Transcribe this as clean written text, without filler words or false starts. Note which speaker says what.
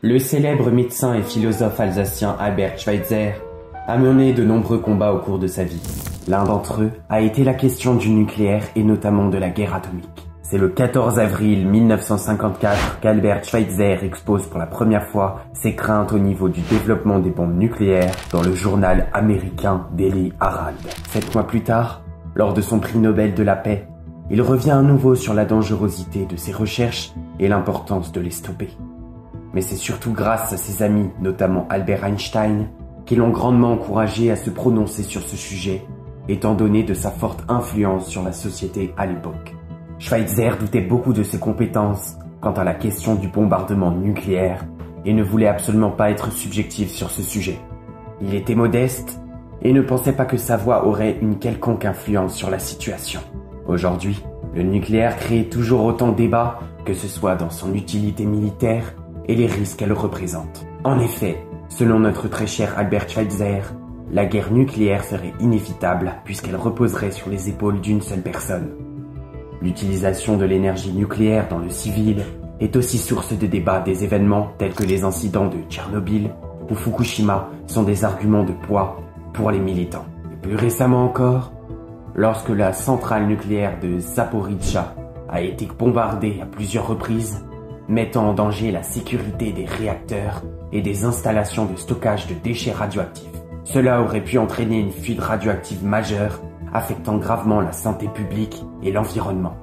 Speaker 1: Le célèbre médecin et philosophe alsacien Albert Schweitzer a mené de nombreux combats au cours de sa vie. L'un d'entre eux a été la question du nucléaire et notamment de la guerre atomique. C'est le 14 avril 1954 qu'Albert Schweitzer expose pour la première fois ses craintes au niveau du développement des bombes nucléaires dans le journal américain Daily Herald. 7 mois plus tard, lors de son prix Nobel de la paix, il revient à nouveau sur la dangerosité de ses recherches et l'importance de les stopper. Mais c'est surtout grâce à ses amis, notamment Albert Einstein, qui l'ont grandement encouragé à se prononcer sur ce sujet, étant donné de sa forte influence sur la société à l'époque. Schweitzer doutait beaucoup de ses compétences quant à la question du bombardement nucléaire et ne voulait absolument pas être subjectif sur ce sujet. Il était modeste et ne pensait pas que sa voix aurait une quelconque influence sur la situation. Aujourd'hui, le nucléaire crée toujours autant de débats, que ce soit dans son utilité militaire et les risques qu'elle représente. En effet, selon notre très cher Albert Schweitzer, la guerre nucléaire serait inévitable puisqu'elle reposerait sur les épaules d'une seule personne. L'utilisation de l'énergie nucléaire dans le civil est aussi source de débat. Des événements tels que les incidents de Tchernobyl ou Fukushima sont des arguments de poids pour les militants. Et plus récemment encore, lorsque la centrale nucléaire de Zaporijjia a été bombardée à plusieurs reprises, mettant en danger la sécurité des réacteurs et des installations de stockage de déchets radioactifs. Cela aurait pu entraîner une fuite radioactive majeure, affectant gravement la santé publique et l'environnement.